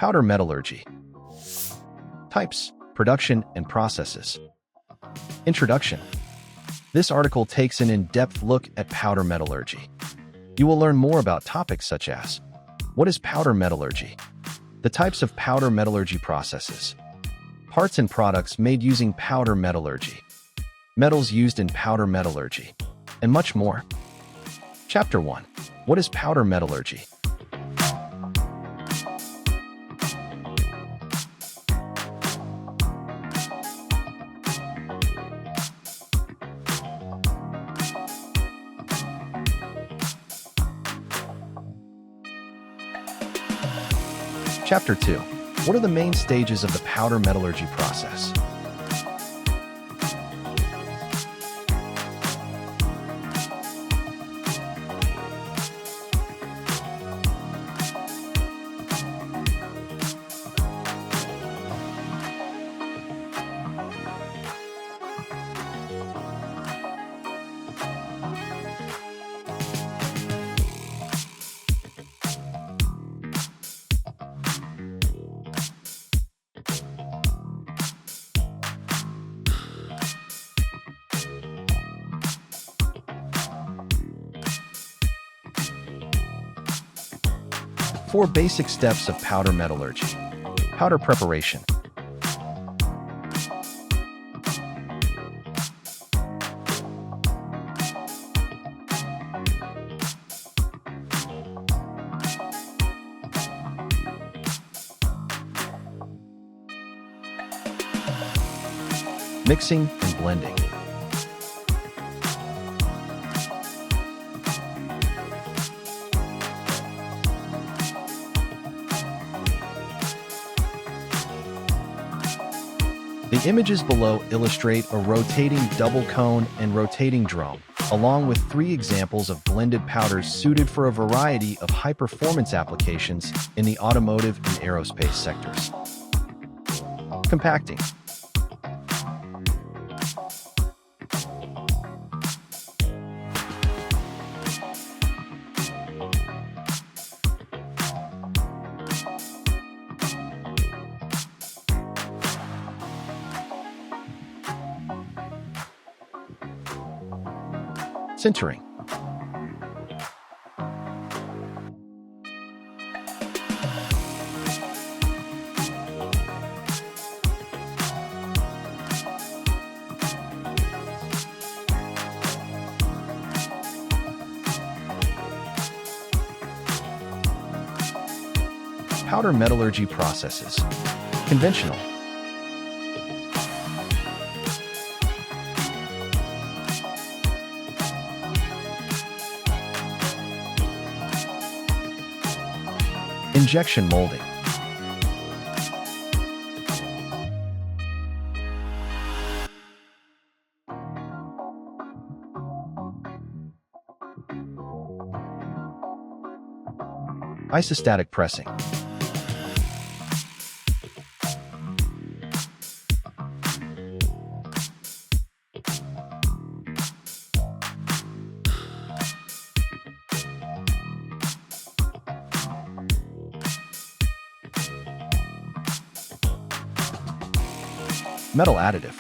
Powder metallurgy. Types, production, and processes. Introduction. This article takes an in-depth look at powder metallurgy. You will learn more about topics such as: what is powder metallurgy? The types of powder metallurgy processes. Parts and products made using powder metallurgy. Metals used in powder metallurgy. And much more. Chapter 1. What is powder metallurgy? Chapter 2. What are the main stages of the powder metallurgy process? Four basic steps of powder metallurgy. Powder preparation. Mixing and blending. The images below illustrate a rotating double cone and rotating drum, along with 3 examples of blended powders suited for a variety of high-performance applications in the automotive and aerospace sectors. Compacting. Sintering. Powder metallurgy processes. Conventional. Injection molding. Isostatic pressing. Metal additive.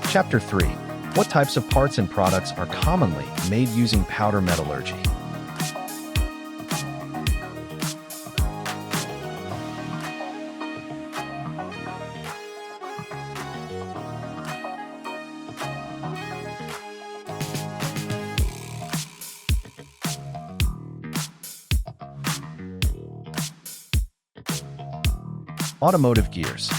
Chapter 3. What types of parts and products are commonly made using powder metallurgy? Automotive gears.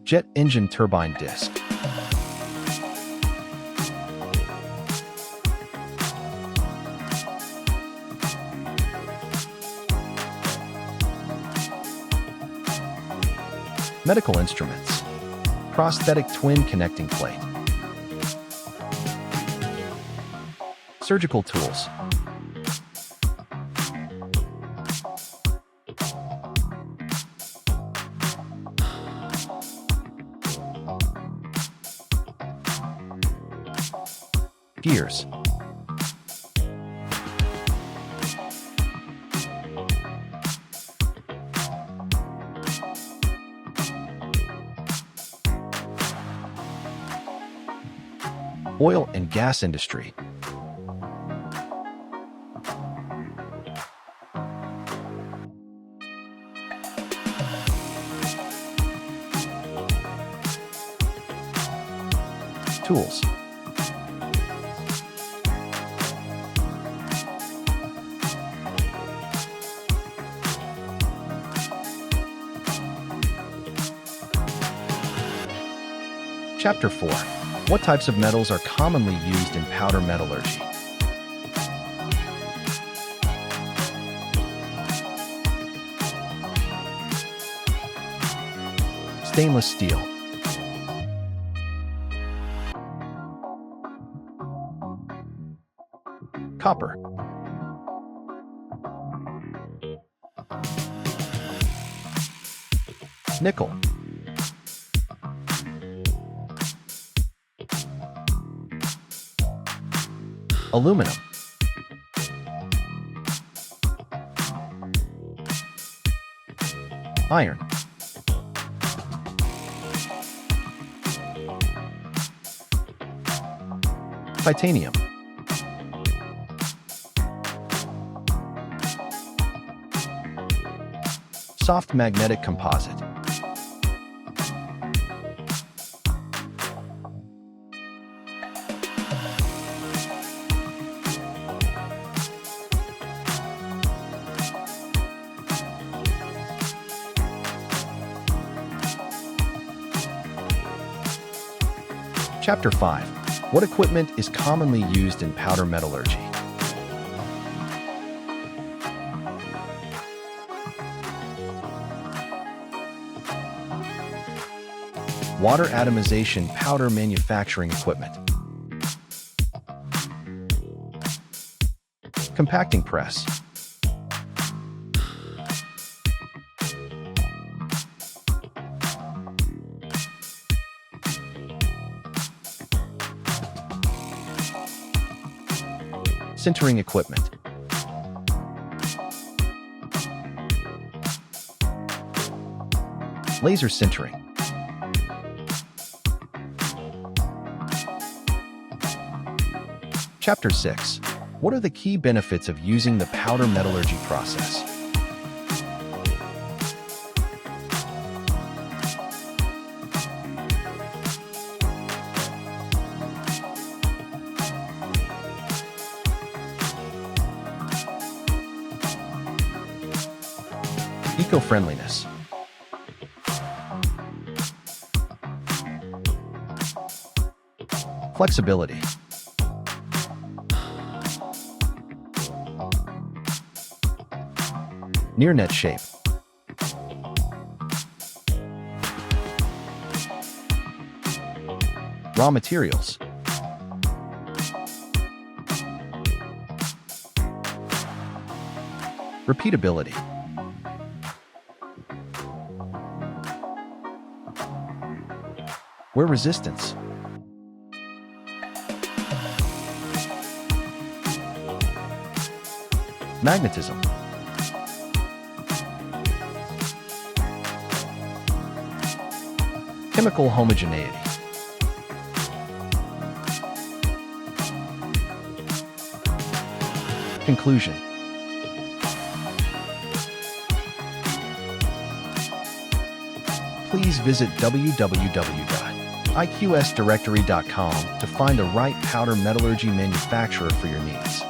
Jet engine turbine disc. Medical instruments. Prosthetic twin connecting plate. Surgical tools. Gears. Oil and gas industry. Tools. Chapter 4. What types of metals are commonly used in powder metallurgy? Stainless steel. Copper. Nickel. Aluminum. Iron. Titanium. Soft magnetic composite. Chapter 5. What equipment is commonly used in powder metallurgy? Water atomization powder manufacturing equipment. Compacting press. Sintering equipment. Laser sintering. Chapter 6. What are the key benefits of using the powder metallurgy process? Eco-friendliness. Flexibility. Near-net shape. Raw materials. Repeatability. Wear resistance. Magnetism. Chemical homogeneity. Conclusion. Please visit www.iqsdirectory.com to find the right powder metallurgy manufacturer for your needs.